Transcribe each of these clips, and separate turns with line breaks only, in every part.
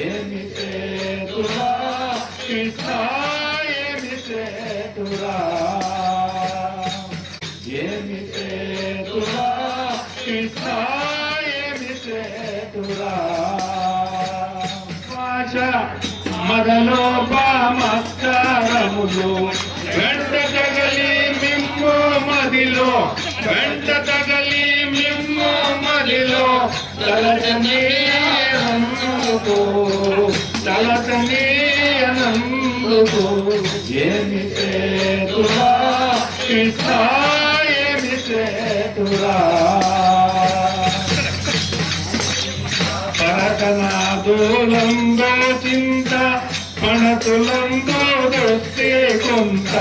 ఏమి చేతురా కృష్ణ ఏమి చేతురా ఏమి చేతురా కృష్ణ ఏమి చేతురా మదలోపమస్కారములు వెంట తగలి మిమ్ము మదిలో వెంట తగలి మిమ్ము మదిలో తలచనీయనందుకు తలచనీయనందుకు ఏమి చేతురా కృష్ణ ఏమి చేతురా పరకనాదులందో చింత పణతులందో దృష్టి కొంత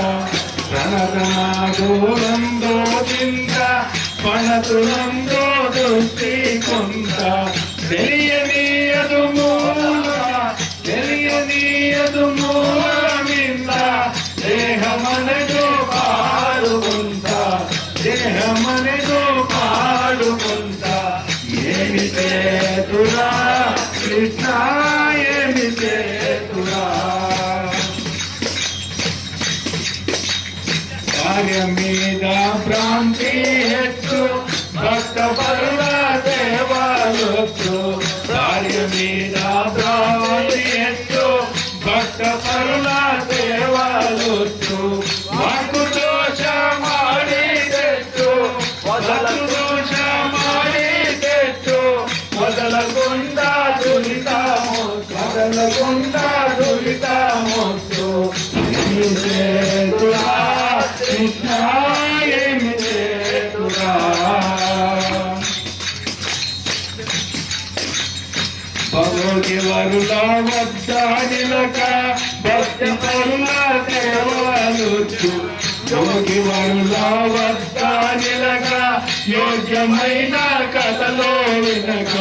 పరకనాదులందో చింత పణతులందో దృష్టి కొంత తెలియనీయదు మూలమింద దేహమనగో పాడుకుంట దేహమనగో పాడుకుంట ఏమి చేతురా కృష్ణ ఏమి చేతురా కార్య మీద భ్రాంతి హెచ్చు భక్త పరుల దేవాలొచ్చు కార్య మీద భ్రాంతి హెచ్చు భక్త పరుల దేవాలొచ్చు వాకు దోష ಮಾಡಿ తెచ్చు వదలు దోష ಮಾಡಿ తెచ్చు మొదలగుండ దురితమొచ్చు ఏమి చేతురా కృష్ణ ఏమి చేతురా భోగి వరుల వద్ద నిలక భక్తి పరుల సేవలుచ్చు యోగి వరుల వద్ద నిలక యోగ్యమైన కథలో వినక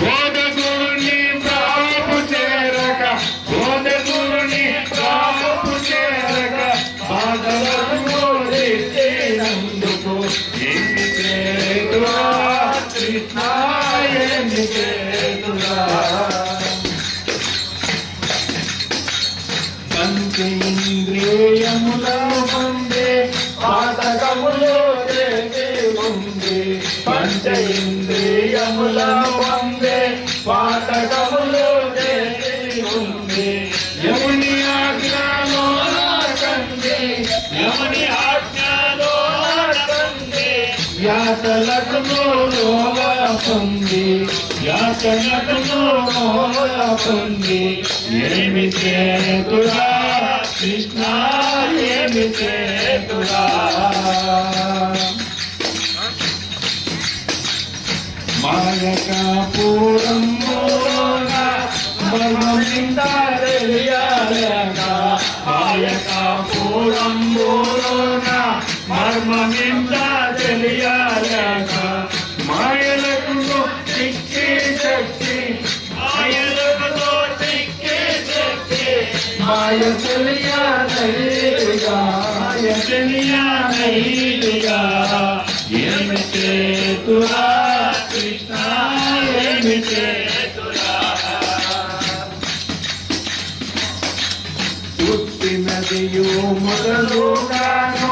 బోధగురుని ప్రాపు చేరక బోధగురుని ప్రాపు చేరక బాధలకు నందుకు ఏమి చేతురా కృష్ణ ఏమి చేతురా పంచేంద్రియములను పొందే పాతకములో ఉంది పంచేంద్రియములను పొందే పాతకములో ఉంది యముని ఆజ్ఞలో కంది యముని ఆజ్ఞలో కంది యాతలకు పొంది యాతలకు పొంది ఏమి చేతురా కృష్ణ ఏమి చేతురా మాయకాపురంబోన మర్మమింద తెలియాలక మాయకాపురంబోన మర్మమింద తెలియాలక మాయలకు శక్తి శక్తి మాయలకు శక్తి శక్తి మాయ తెలియనైగా మాయ తెలియనైగా ఏమి చేతురా కృష్ణ ఏమి చేతురా పుట్టినదియు మొదలుగాను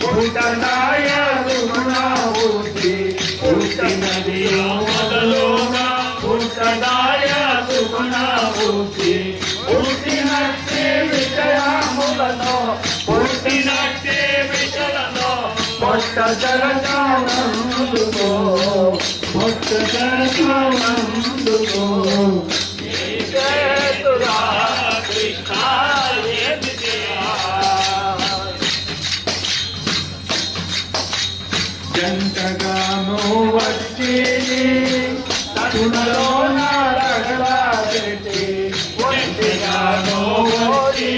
పుట్టనాయ సుగుణావూర్తి పుట్టినదియు మొదలుగా పుట్టనాయ సుగుణావూర్తి పుట్టినట్టే విషయములను పుట్టినట్టే విషయలను భక్త జగతానందుకో భక్త జగతానందుకో ఏమి చేతురా కృష్ణ ఏమి జంటగాను వచ్చి తరుణలో నారగలా పెట్టి ఒంటిగాను వచ్చి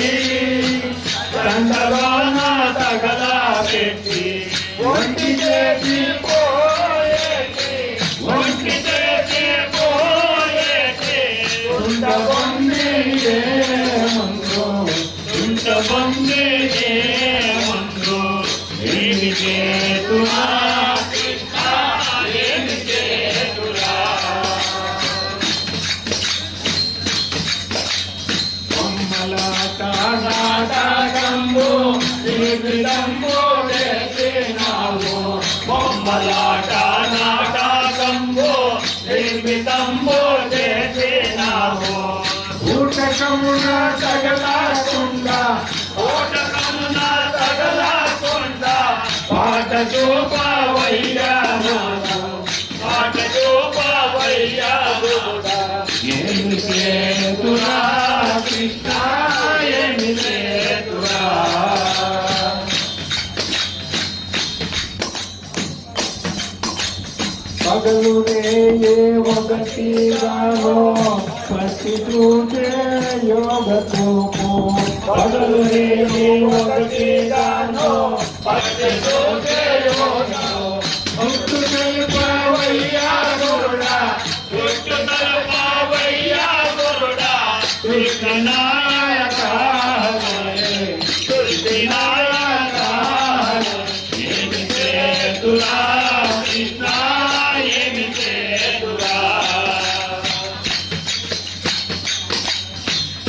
దండలో నా తగలా పెట్టి ఒంటి చేసి పోయేటి ఒంటి చేసి పోయేటి ఉండబొంది ఏమందో ఉండబొంది ఏమందో ఏమి చేతురా కృష్ణ ఏమి చేతురా ఓటకమున తగలకుండా ఓటకమున తగలకుండా పాట చూపవయ్యా పాట చూపవయ్యా ఏమి చేతురా కృష్ణ ఏమి చేతురా పగలు ఏ ఒకటిగానో పసి చూసే యోగతో పగలు ఏ ఒకటిగానో పసి చూసే యోగతో ముక్తు తెలుపవయ్యా గురుడా ముక్తు తెలుపవయ్యా గురుడా కృష్ణనాయక కృష్ణనాయక ఏమి చేతురా కృష్ణ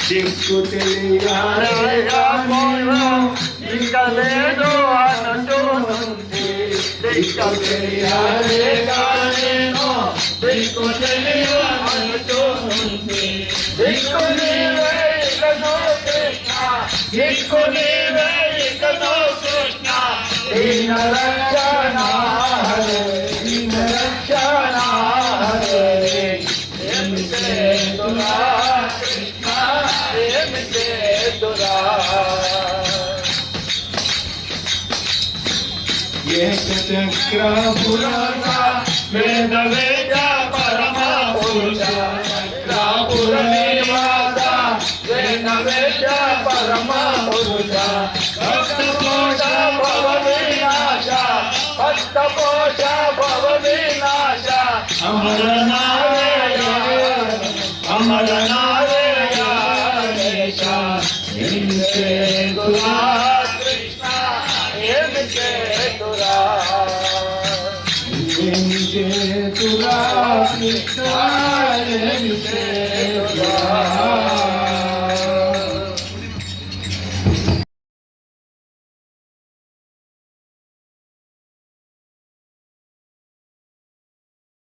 దిక్కు తెలియను ఇక లేదు అనుంది దిక్కు తెలియను దిక్కు తెలియనుంది దిక్కు నీవే ఇకను కృష్ణ దిక్కు నీవే ఇకను కృష్ణ దీన రక్షణ హరే దీన రక్షణ హరే ఏమి చేతురా కృష్ణ ఏమి చేతురా ఏకచక్రపురక వేద వేద పరమ పురుష చక్రపుర నివాస వేద వేద పరమ పురుష భక్తపోష భవ వినాశ భక్తపోష భవ వినాశ అమర నారాయణ అమర నారాయణ ఏమి చేతురా కృష్ణ ఏమి చేతురా ఏమి చేతురా కృష్ణ ఏమి చేతురా